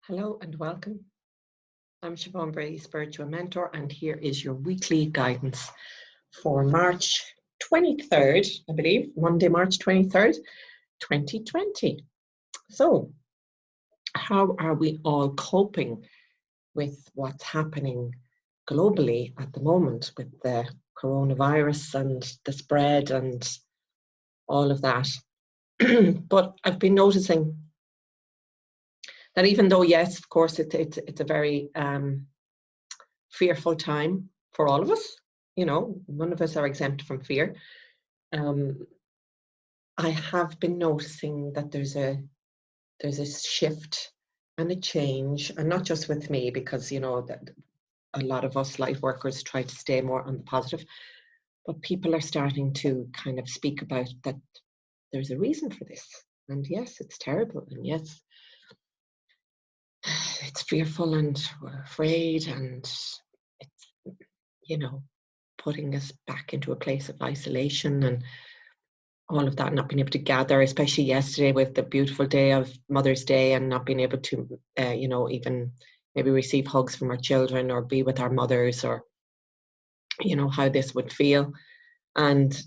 Hello and welcome. I'm Siobhan, Brady, Spiritual Mentor, and here is your weekly guidance for March 23rd, I believe, Monday, March 23rd, 2020. So, how are we all coping with what's happening globally at the moment with the coronavirus and the spread and all of that? But I've been noticing that even though, yes, of course, it's a very fearful time for all of us. You know, none of us are exempt from fear. I have been noticing that there's a shift and a change, and not just with me, because you know that a lot of us light workers try to stay more on the positive, but people are starting to kind of speak about that there's a reason for this. And yes, it's terrible, and yes, it's fearful, and we're afraid, and it's, you know, putting us back into a place of isolation and all of that, not being able to gather, especially yesterday with the beautiful day of Mother's Day, and not being able to, even maybe receive hugs from our children or be with our mothers, or, how this would feel. And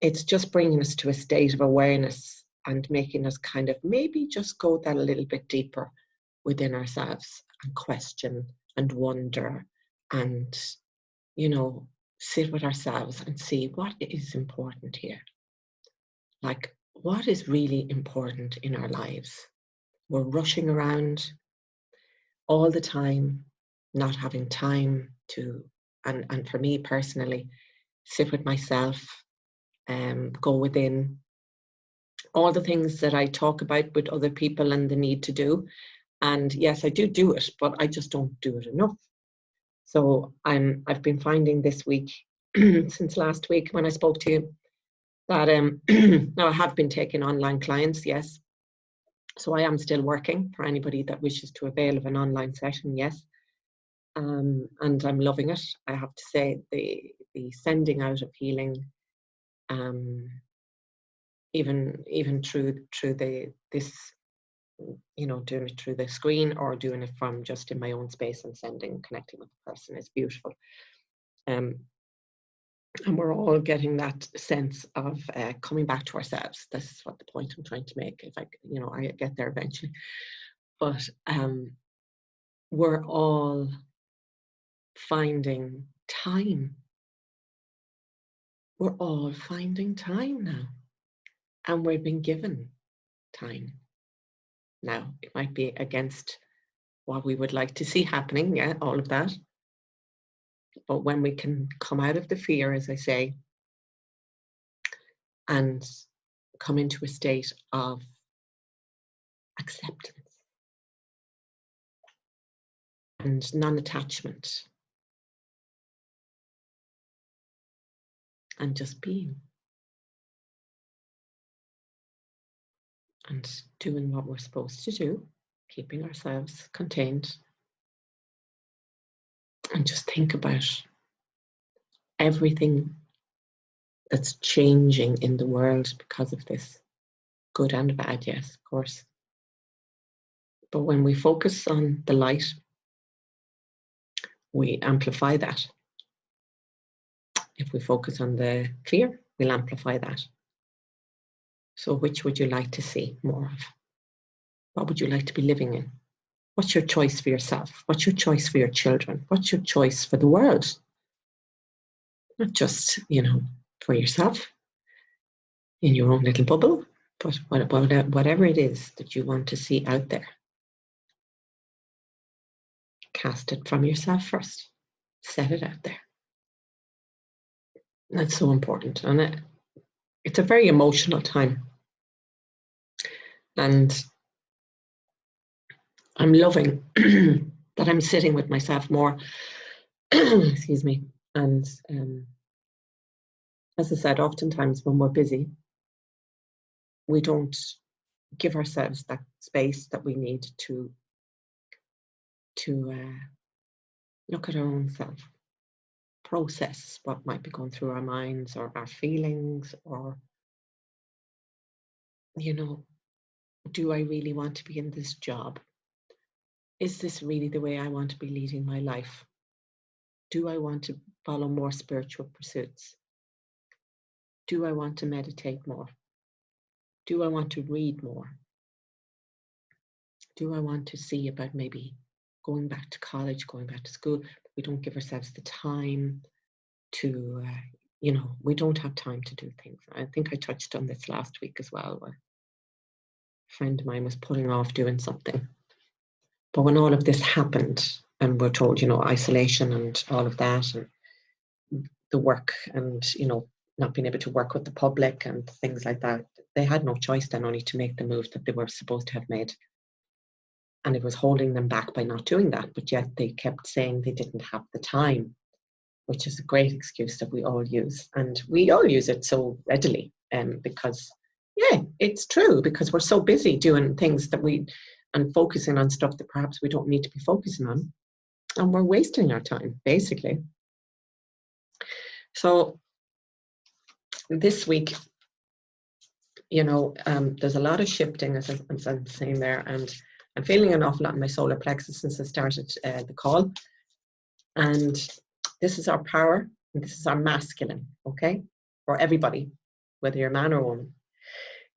it's just bringing us to a state of awareness and making us kind of maybe just go that a little bit deeper within ourselves and question and wonder and, sit with ourselves and see what is important here. Like, what is really important in our lives? We're rushing around all the time, not having time to, and for me personally, sit with myself, go within, all the things that I talk about with other people and the need to do. And yes, I do it, but I just don't do it enough. So I've been finding this week, since last week when I spoke to you, that now I have been taking online clients, yes. So I am still working for anybody that wishes to avail of an online session, yes. And I'm loving it. I have to say, the sending out of healing, even through this, doing it through the screen or doing it from just in my own space and connecting with the person is beautiful. And we're all getting that sense of coming back to ourselves. This is what the point I'm trying to make. If I get there eventually. But we're all finding time. We're all finding time now. And we've been given time. Now, it might be against what we would like to see happening, yeah, all of that. But when we can come out of the fear, as I say, and come into a state of acceptance and non-attachment and just being and doing what we're supposed to do, keeping ourselves contained, and just think about everything that's changing in the world because of this, good and bad, yes, of course. But when we focus on the light, we amplify that. If we focus on the fear, we'll amplify that. So which would you like to see more of? What would you like to be living in? What's your choice for yourself? What's your choice for your children? What's your choice for the world? Not just, for yourself in your own little bubble, but whatever it is that you want to see out there. Cast it from yourself first. Set it out there. That's so important. And it's a very emotional time. And I'm loving that I'm sitting with myself more. Excuse me. And as I said, oftentimes when we're busy, we don't give ourselves that space that we need to look at our own self, process what might be going through our minds or our feelings, or, do I really want to be in this job? is this really the way I want to be leading my life? Do I want to follow more spiritual pursuits? Do I want to meditate more? Do I want to read more? Do I want to see about maybe going back to college, going back to school? We don't give ourselves the time to, we don't have time to do things. I think I touched on this last week as well, where a friend of mine was putting off doing something. But when all of this happened and we're told, isolation and all of that, and the work and, not being able to work with the public and things like that, they had no choice then only to make the move that they were supposed to have made. And it was holding them back by not doing that. But yet they kept saying they didn't have the time, which is a great excuse that we all use. And we all use it so readily because, it's true, because we're so busy doing things and focusing on stuff that perhaps we don't need to be focusing on. And we're wasting our time, basically. So this week, there's a lot of shifting, as I'm saying there, and I'm feeling an awful lot in my solar plexus since I started the call. And this is our power, and this is our masculine, okay? For everybody, whether you're a man or woman.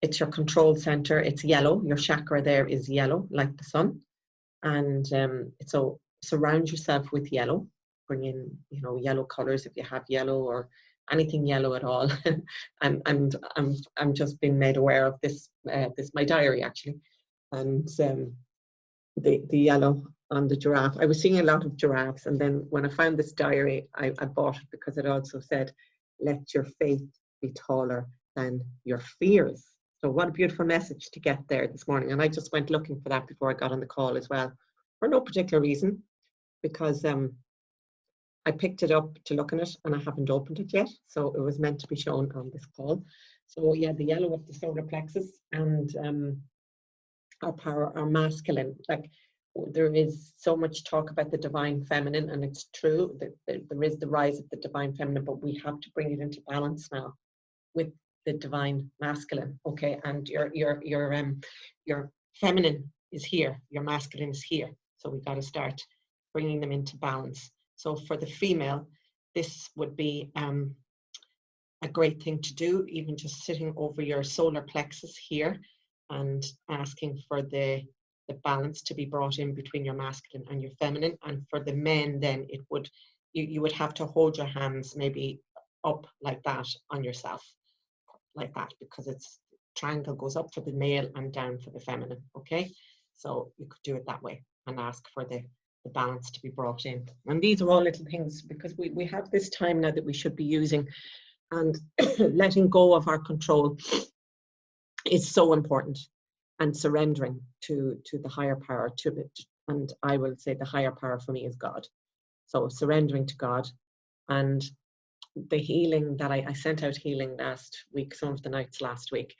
It's your control center. It's yellow. Your chakra there is yellow, like the sun. And so surround yourself with yellow. Bring in, yellow colors if you have yellow or anything yellow at all. I'm just being made aware of this. My diary actually, and the yellow on the giraffe. I was seeing a lot of giraffes, and then when I found this diary, I bought it because it also said, "Let your faith be taller than your fears." So what a beautiful message to get there this morning. And I just went looking for that before I got on the call as well, for no particular reason, because I picked it up to look at it and I haven't opened it yet. So it was meant to be shown on this call. So yeah, the yellow of the solar plexus and our power, our masculine. Like, there is so much talk about the divine feminine, and it's true that there is the rise of the divine feminine, but we have to bring it into balance now with the divine masculine. Okay, and your feminine is here, your masculine is here. So we got to start bringing them into balance. So for the female, this would be a great thing to do, even just sitting over your solar plexus here and asking for the balance to be brought in between your masculine and your feminine. And for the men, then it would, you would have to hold your hands maybe up like that on yourself, like that, because it's triangle goes up for the male and down for the feminine. Okay, so you could do it that way and ask for the balance to be brought in. And these are all little things, because we have this time now that we should be using, and letting go of our control is so important, and surrendering to the higher power, to it. And I will say the higher power for me is God. So surrendering to God. And the healing that I sent out healing last week, some of the nights last week,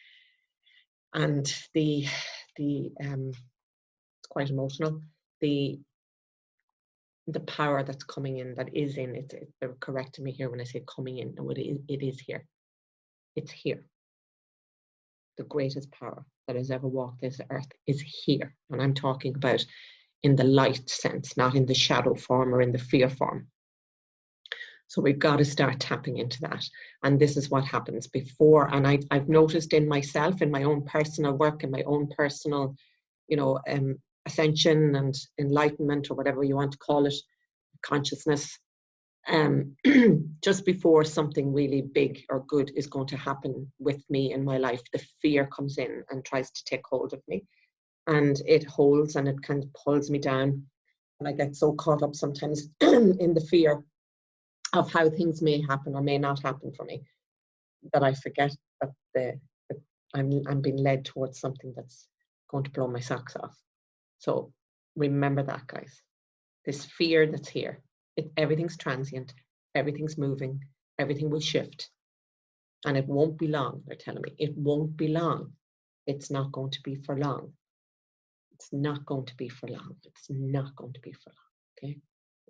and the it's quite emotional, the power that's coming in, that is in it. They're correcting me here when I say coming in. No, it is here. It's here. The greatest power that has ever walked this earth is here. And I'm talking about in the light sense, not in the shadow form or in the fear form. So we've got to start tapping into that. And this is what happens before. And I've noticed in myself, in my own personal work, in my own personal, ascension and enlightenment, or whatever you want to call it, consciousness, just before something really big or good is going to happen with me in my life, the fear comes in and tries to take hold of me, and it holds and it kind of pulls me down, and I get so caught up sometimes in the fear of how things may happen or may not happen for me, that I forget that I'm being led towards something that's going to blow my socks off. So remember that, guys. This fear that's here, everything's transient, everything's moving, everything will shift, and it won't be long. They're telling me it won't be long. It's not going to be for long. It's not going to be for long. It's not going to be for long. Okay.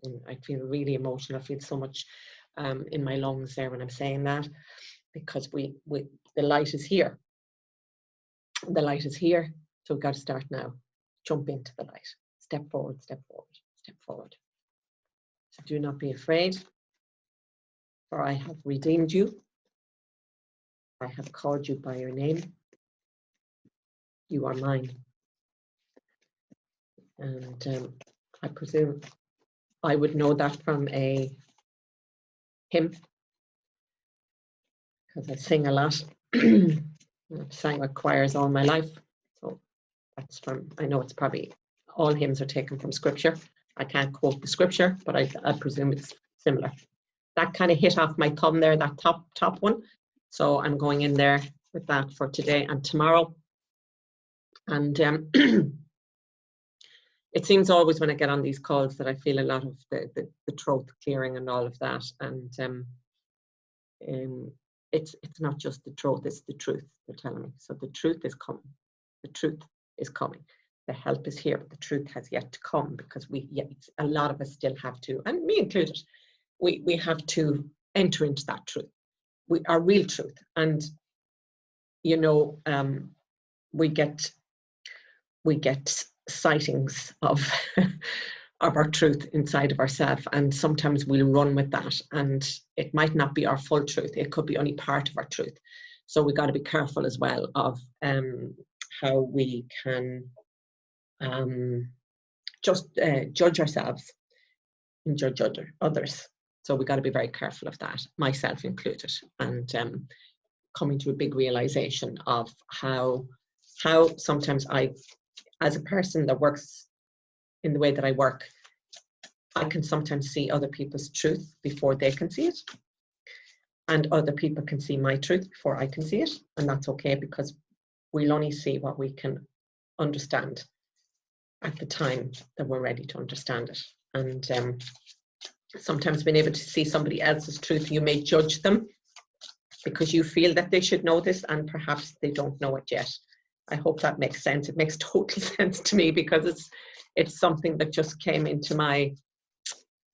And I feel really emotional. I feel so much in my lungs there when I'm saying that, because the light is here. The light is here. So we've got to start now. Jump into the light. Step forward, step forward, step forward. So do not be afraid, for I have redeemed you. I have called you by your name. You are mine. And I presume I would know that from a hymn, because I sing a lot. I've sang with choirs all my life. So that's from, I know it's probably, all hymns are taken from scripture. I can't quote the scripture, but I presume it's similar. That kind of hit off my thumb there, that top one. So I'm going in there with that for today and tomorrow. And it seems always when I get on these calls that I feel a lot of the throat clearing and all of that. And it's not just the throat, it's the truth, they're telling me. So the truth is coming. The truth is coming. The help is here, but the truth has yet to come, because a lot of us still have to, and me included, we have to enter into that truth, our real truth. And you know, we get sightings of of our truth inside of ourselves, and sometimes we'll run with that, and it might not be our full truth. It could be only part of our truth. So we got to be careful as well of how we can just judge ourselves and judge others. So we got to be very careful of that, myself included, and coming to a big realization of how sometimes I, as a person that works in the way that I work, I can sometimes see other people's truth before they can see it, and other people can see my truth before I can see it, and that's okay, because we'll only see what we can understand at the time that we're ready to understand it. And sometimes being able to see somebody else's truth, you may judge them because you feel that they should know this, and perhaps they don't know it yet. I hope that makes sense. It makes total sense to me, because it's something that just came into my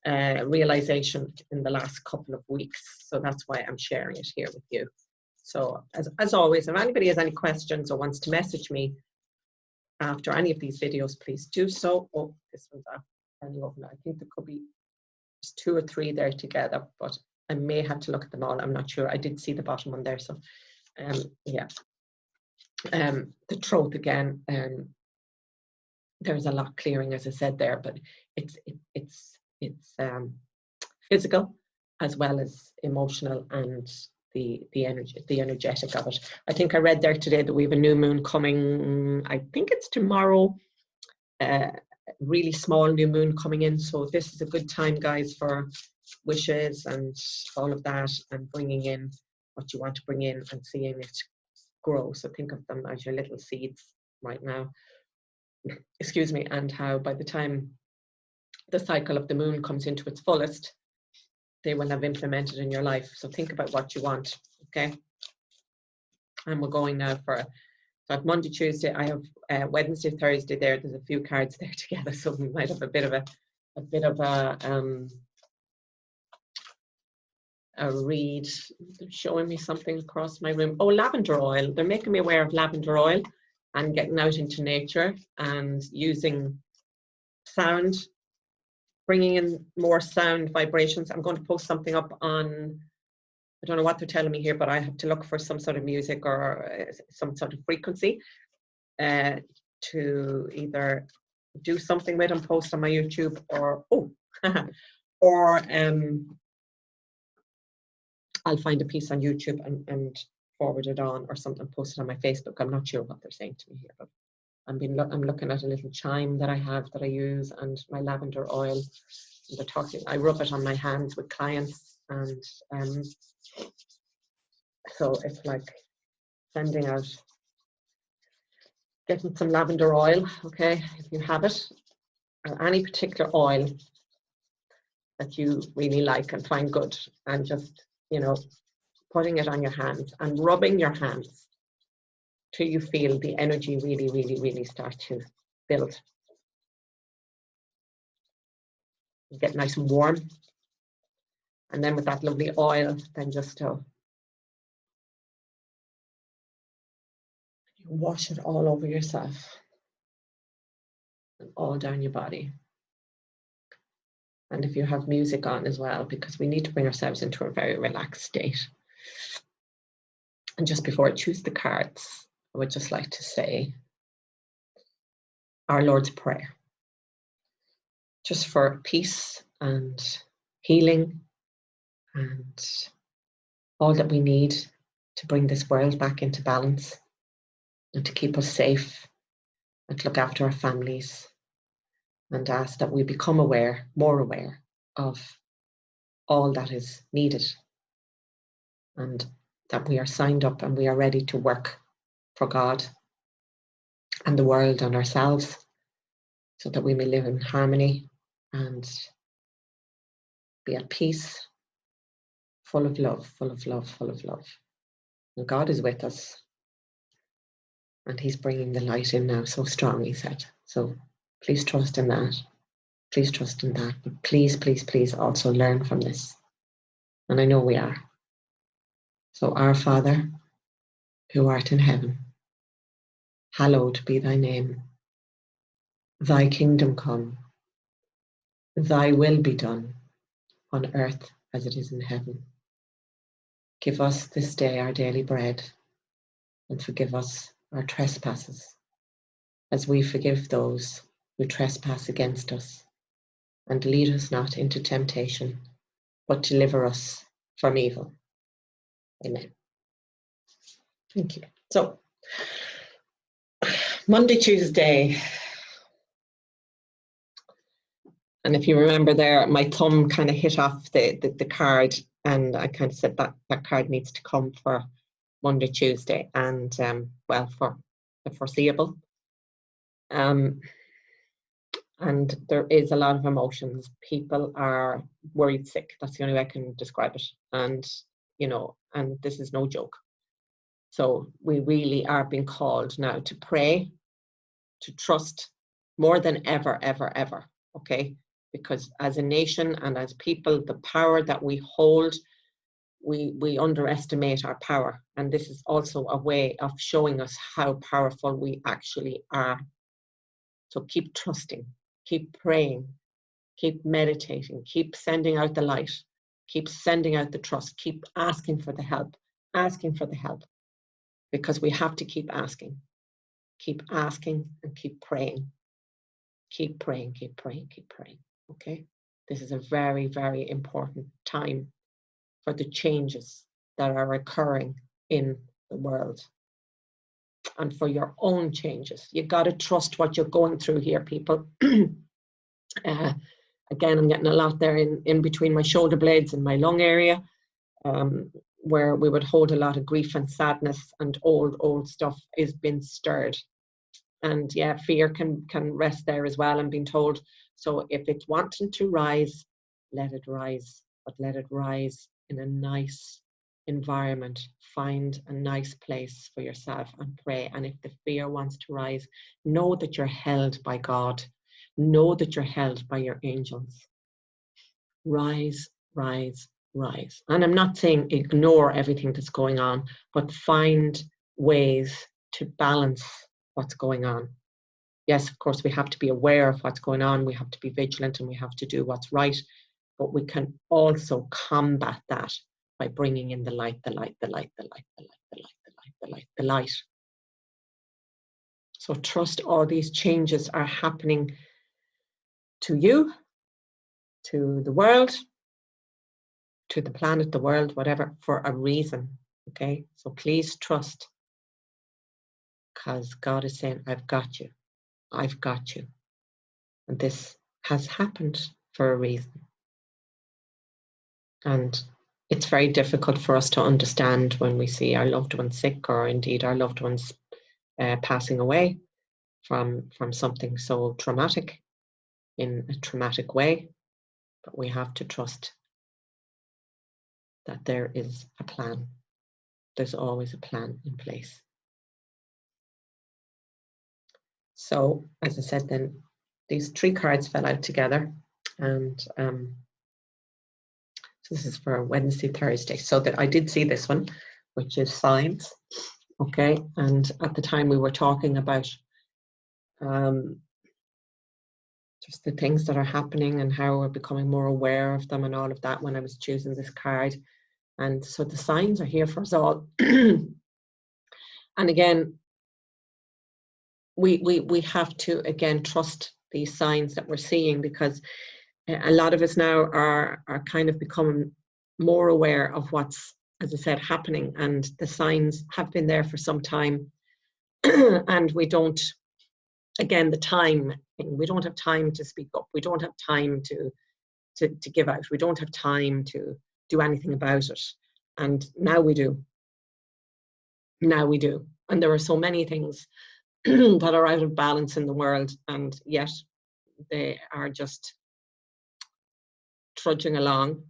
realization in the last couple of weeks. So that's why I'm sharing it here with you. So as always, if anybody has any questions or wants to message me after any of these videos, please do so. Oh, this one's turning over now. I think there could be just 2 or 3 there together, but I may have to look at them all. I'm not sure. I did see the bottom one there. So yeah. The throat again, there's a lot clearing, as I said there, but it's physical as well as emotional, and the energetic of it. I think I read there today that we have a new moon coming. I think it's tomorrow. Really small new moon coming in. So this is a good time, guys, for wishes and all of that, and bringing in what you want to bring in and seeing it grow. So think of them as your little seeds right now. Excuse me. And how by the time the cycle of the moon comes into its fullest, they will have implemented in your life. So think about what you want, okay? And we're going now for, so at Monday, Tuesday, I have Wednesday, Thursday there. There's a few cards there together, so we might have a bit of a read. They're showing me something across my room. Oh, lavender oil. They're making me aware of lavender oil and getting out into nature and using sound, bringing in more sound vibrations. I'm going to post something up on, I don't know what they're telling me here, but I have to look for some sort of music or some sort of frequency to either do something with and post on my YouTube, or or I'll find a piece on YouTube and forward it on, or something, post it on my Facebook. I'm not sure what they're saying to me here, but I'm looking at a little chime that I have that I use, and my lavender oil. And they're talking, I rub it on my hands with clients, and so it's like sending out, getting some lavender oil, okay, if you have it, or any particular oil that you really like and find good, and just, you know, putting it on your hands and rubbing your hands till you feel the energy really, really, really start to build. Get nice and warm. And then with that lovely oil, then just wash it all over yourself. and all down your body. And if you have music on as well, because we need to bring ourselves into a very relaxed state. And just before I choose the cards, I would just like to say our Lord's Prayer, just for peace and healing and all that we need to bring this world back into balance and to keep us safe and to look after our families, and ask that we become more aware of all that is needed, and that we are signed up and we are ready to work for God and the world and ourselves, so that we may live in harmony and be at peace, full of love, full of love, full of love. And God is with us, and he's bringing the light in now so strong, he said. So please trust in that. Please trust in that. But please, please, please also learn from this. And I know we are. So, our Father, who art in heaven, hallowed be thy name. Thy kingdom come. Thy will be done on earth as it is in heaven. Give us this day our daily bread, and forgive us our trespasses, as we forgive those who trespass against us. And lead us not into temptation, but deliver us from evil. Amen. Thank you. So, Monday, Tuesday. And if you remember there, my thumb kind of hit off the card, and I kind of said that card needs to come for Monday, Tuesday, and well, for the foreseeable. And there is a lot of emotions. People are worried sick. That's the only way I can describe it. And, you know, and this is no joke. So we really are being called now to pray, to trust more than ever, ever, ever, okay? Because as a nation and as people, the power that we hold, we underestimate our power. And this is also a way of showing us how powerful we actually are. So keep trusting, keep praying, keep meditating, keep sending out the light, keep sending out the trust, keep asking for the help, because we have to keep asking and keep praying. Keep praying, keep praying, keep praying, okay? This is a very, very important time for the changes that are occurring in the world, and for your own changes. You got to trust what you're going through here, people. Again, I'm getting a lot there in between my shoulder blades and my lung area, where we would hold a lot of grief and sadness, and old stuff is being stirred. And yeah, fear can rest there as well, I'm being told. So if it's wanting to rise, let it rise, but let it rise in a nice environment. Find a nice place for yourself and pray. And if the fear wants to rise, know that you're held by God. Know that you're held by your angels. Rise, rise, rise. And I'm not saying ignore everything that's going on, but find ways to balance what's going on. Yes, of course, we have to be aware of what's going on. We have to be vigilant, and we have to do what's right. But we can also combat that by bringing in the light, the light, the light, the light, the light, the light, the light, the light, the light. So trust all these changes are happening to you, to the world, to the planet, the world, whatever, for a reason. Okay, so please trust, because God is saying, I've got you. I've got you. And this has happened for a reason. And it's very difficult for us to understand when we see our loved ones sick, or indeed our loved ones passing away from something so traumatic, in a traumatic way. But we have to trust that there is a plan. There's always a plan in place. So, as I said, then these three cards fell out together, and so this is for Wednesday, Thursday. So that I did see this one, which is signs. Okay, and at the time we were talking about just the things that are happening and how we're becoming more aware of them and all of that when I was choosing this card. And so the signs are here for us all. And again, we have to, again, trust these signs that we're seeing, because a lot of us now are kind of becoming more aware of what's, as I said, happening. And the signs have been there for some time. And we don't, again, the time thing, we don't have time to speak up. We don't have time to give out. We don't have time to do anything about it. And now we do. Now we do. And there are so many things that are out of balance in the world, and yet they are just trudging along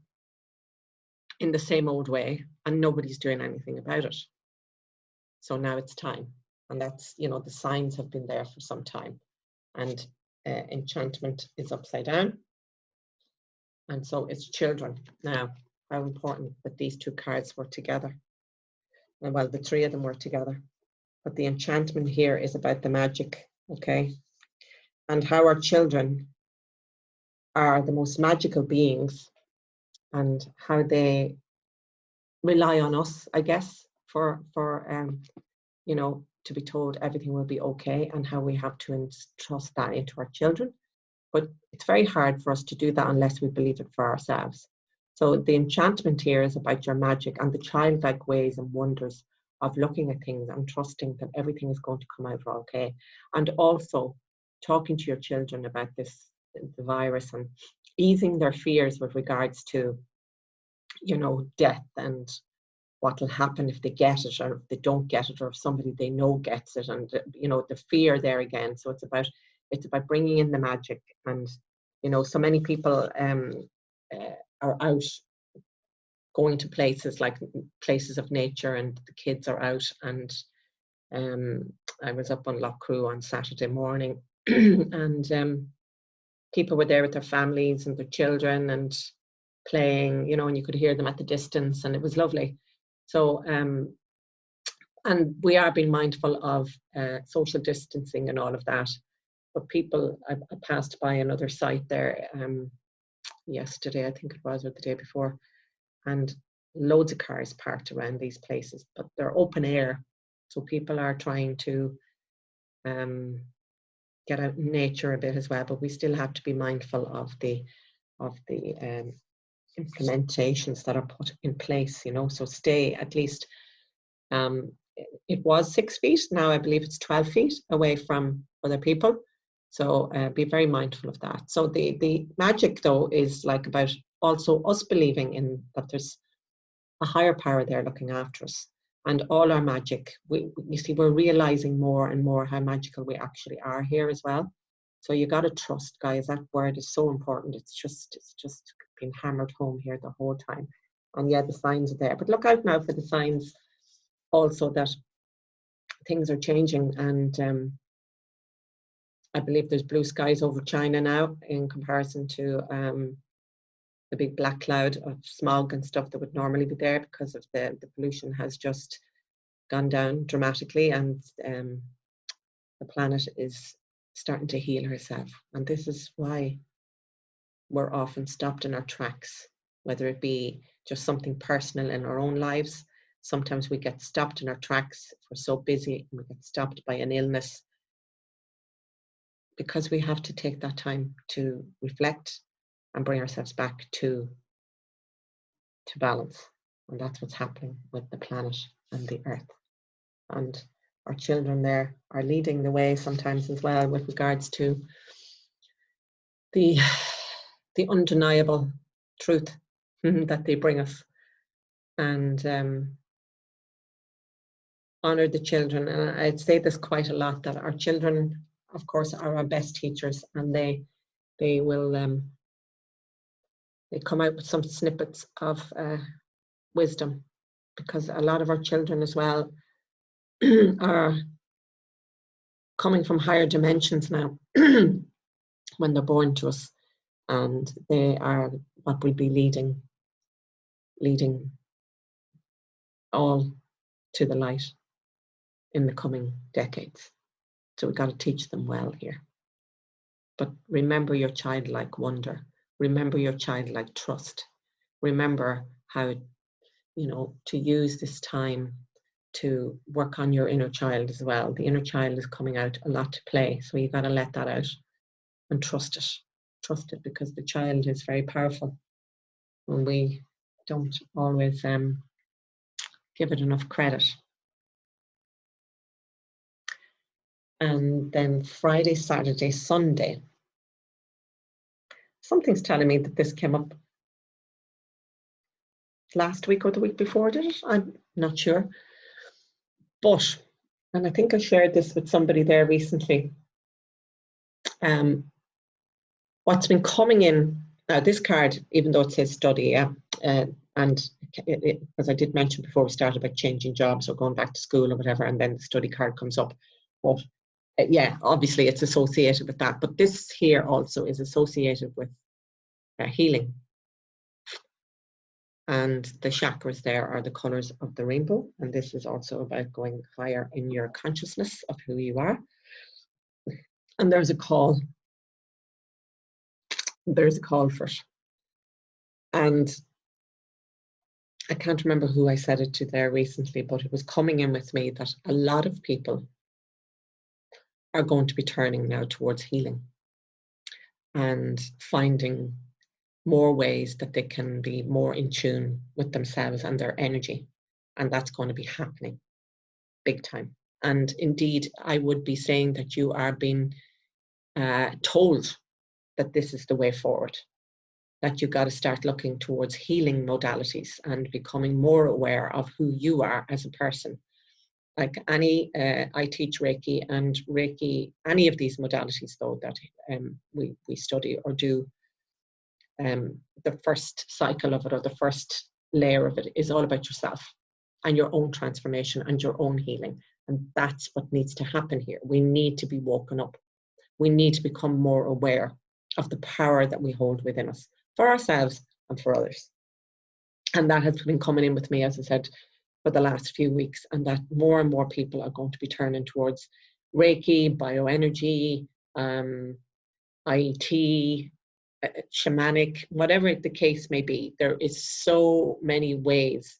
in the same old way, and nobody's doing anything about it. So now it's time. And that's, you know, the signs have been there for some time. And enchantment is upside down. And so it's children. Now, how important that these two cards were together. And well, the three of them were together. But the enchantment here is about the magic, okay? And how our children are the most magical beings, and how they rely on us, I guess, for you know, to be told everything will be okay, and how we have to entrust that into our children. But it's very hard for us to do that unless we believe it for ourselves. So the enchantment here is about your magic and the childlike ways and wonders of looking at things and trusting that everything is going to come out okay. And also talking to your children about this, the virus, and easing their fears with regards to, you know, death and what will happen if they get it or if they don't get it, or if somebody they know gets it, and you know, the fear there again. So it's about bringing in the magic. And you know, so many people are out going to places like places of nature, and the kids are out. And I was up on Lough on Saturday morning and people were there with their families and their children and playing, you know, and you could hear them at the distance, and it was lovely. So and we are being mindful of social distancing and all of that. But people, I passed by another site there yesterday, I think it was, or the day before, and loads of cars parked around these places, but they're open air. So people are trying to get out in nature a bit as well, but we still have to be mindful of the implementations that are put in place, you know. So stay at least, it was 6 feet, now I believe it's 12 feet away from other people. So be very mindful of that. So the magic though is like about also us believing in that there's a higher power there looking after us. And all our magic, you see, we're realizing more and more how magical we actually are here as well. So you got to trust, guys. That word is so important. It's just been hammered home here the whole time. And yeah, the signs are there. But look out now for the signs also that things are changing. And I believe there's blue skies over China now in comparison to the big black cloud of smog and stuff that would normally be there, because of the pollution has just gone down dramatically, and the planet is starting to heal herself. And this is why we're often stopped in our tracks, whether it be just something personal in our own lives. Sometimes we get stopped in our tracks if we're so busy, and we get stopped by an illness, because we have to take that time to reflect and bring ourselves back to balance. And that's what's happening with the planet and the earth. And our children there are leading the way sometimes as well with regards to the undeniable truth that they bring us. And honor the children. And I'd say this quite a lot, that our children, of course, are our best teachers, and they will they come out with some snippets of wisdom, because a lot of our children as well are coming from higher dimensions now when they're born to us, and they are what will be leading all to the light in the coming decades. So we've got to teach them well here. but remember your childlike wonder. Remember your childlike trust. Remember how, to use this time to work on your inner child as well. The inner child is coming out a lot to play, so you got to let that out and trust it. Trust it, because the child is very powerful, and we don't always give it enough credit. And then Friday, Saturday, Sunday. Something's telling me that this came up last week or the week before, did it? I'm not sure. But, and I think I shared this with somebody there recently, what's been coming in, this card, even though it says study, and as I did mention before we started about changing jobs or going back to school or whatever, and then the study card comes up. But yeah, obviously it's associated with that. But this here also is associated with healing. And the chakras there are the colors of the rainbow. And this is also about going higher in your consciousness of who you are. And there's a call. There's a call for it. And I can't remember who I said it to there recently, but it was coming in with me that a lot of people are going to be turning now towards healing and finding more ways that they can be more in tune with themselves and their energy. And that's going to be happening big time. And indeed, I would be saying that you are being told that this is the way forward, that you've got to start looking towards healing modalities and becoming more aware of who you are as a person. Like I teach Reiki, and Reiki, any of these modalities though that we study or do, the first cycle of it, or the first layer of it, is all about yourself and your own transformation and your own healing. And that's what needs to happen here. We need to be woken up. We need to become more aware of the power that we hold within us, for ourselves and for others. And that has been coming in with me, as I said, for the last few weeks, and that more and more people are going to be turning towards Reiki, bioenergy, IET, shamanic, whatever the case may be. There is so many ways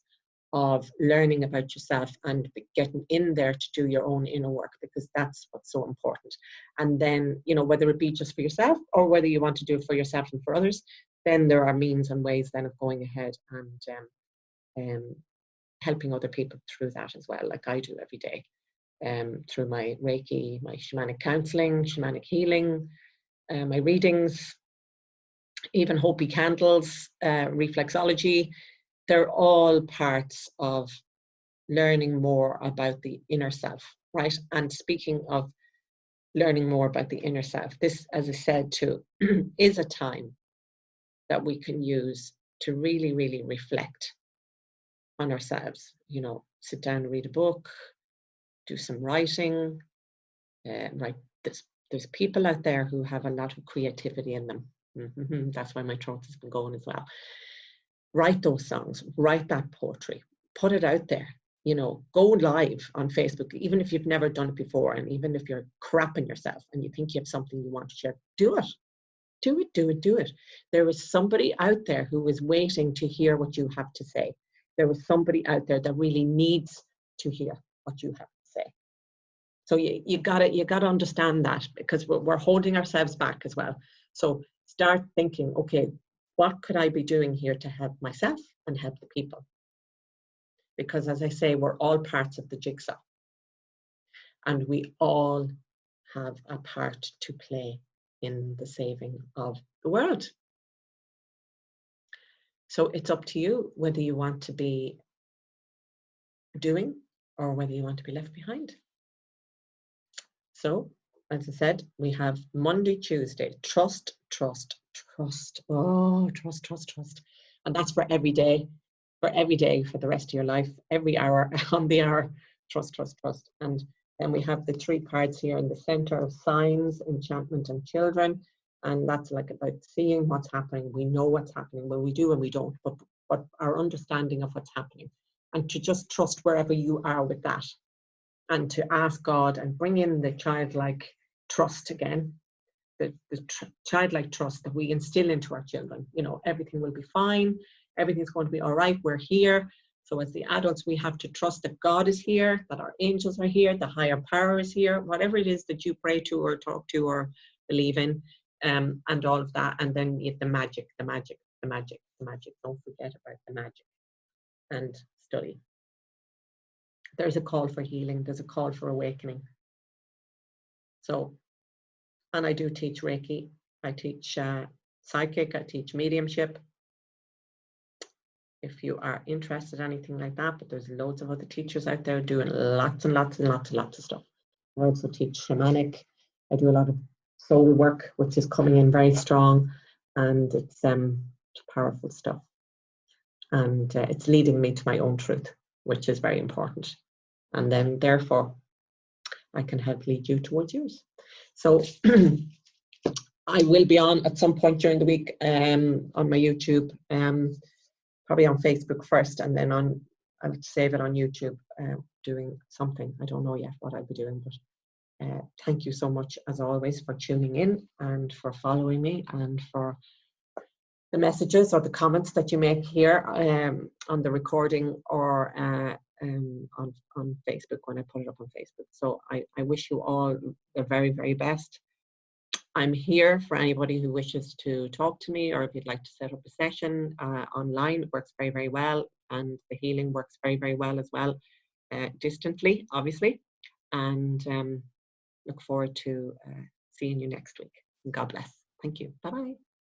of learning about yourself and getting in there to do your own inner work, because that's what's so important. And then, whether it be just for yourself or whether you want to do it for yourself and for others, then there are means and ways then of going ahead and helping other people through that as well, like I do every day, through my Reiki, my shamanic counseling, shamanic healing, my readings, even Hopi candles, reflexology. They're all parts of learning more about the inner self, right? And speaking of learning more about the inner self, this, as I said too, is a time that we can use to really, really reflect on ourselves. Sit down, read a book, do some writing, right? There's people out there who have a lot of creativity in them. That's why my throat has been going as well. Write those songs, write that poetry, put it out there. Go live on Facebook, even if you've never done it before, and even if you're crapping yourself and you think you have something you want to share, do it. Do it, do it, do it. There is somebody out there who is waiting to hear what you have to say. There is somebody out there that really needs to hear what you have to say. So you gotta understand that, because we're holding ourselves back as well. So start thinking, okay, what could I be doing here to help myself and help the people? Because as I say, we're all parts of the jigsaw, and we all have a part to play in the saving of the world. So it's up to you whether you want to be doing or whether you want to be left behind. So, as I said, we have Monday, Tuesday, trust, trust, trust. Oh, trust, trust, trust. And that's for every day, for the rest of your life, every hour on the hour, trust, trust, trust. And then we have the three cards here in the center of signs, enchantment, and children. And that's like about seeing what's happening. We know what's happening. Well, we do and we don't, but our understanding of what's happening. And to just trust wherever you are with that. And to ask God and bring in the childlike trust again, the childlike trust that we instill into our children. You know, everything will be fine. Everything's going to be all right. We're here. So as the adults, we have to trust that God is here, that our angels are here, the higher power is here, whatever it is that you pray to or talk to or believe in, and all of that. And then you have the magic, the magic, the magic, the magic. Don't forget about the magic. And study. There's a call for healing. There's a call for awakening. So, and I do teach Reiki. I teach psychic. I teach mediumship. If you are interested in anything like that, but there's loads of other teachers out there doing lots and lots and lots and lots of stuff. I also teach shamanic. I do a lot of soul work, which is coming in very strong, and it's powerful stuff. And it's leading me to my own truth, which is very important. And then therefore, I can help lead you towards yours. So I will be on at some point during the week on my YouTube, probably on Facebook first, and then I'll save it on YouTube, doing something. I don't know yet what I'll be doing, but thank you so much as always for tuning in and for following me and for the messages or the comments that you make here on the recording or on Facebook when I put it up on Facebook. So I wish you all the very, very best. I'm here for anybody who wishes to talk to me, or if you'd like to set up a session online. It works very, very well, and the healing works very, very well as well, distantly, obviously. And look forward to seeing you next week. God bless. Thank you. Bye-bye.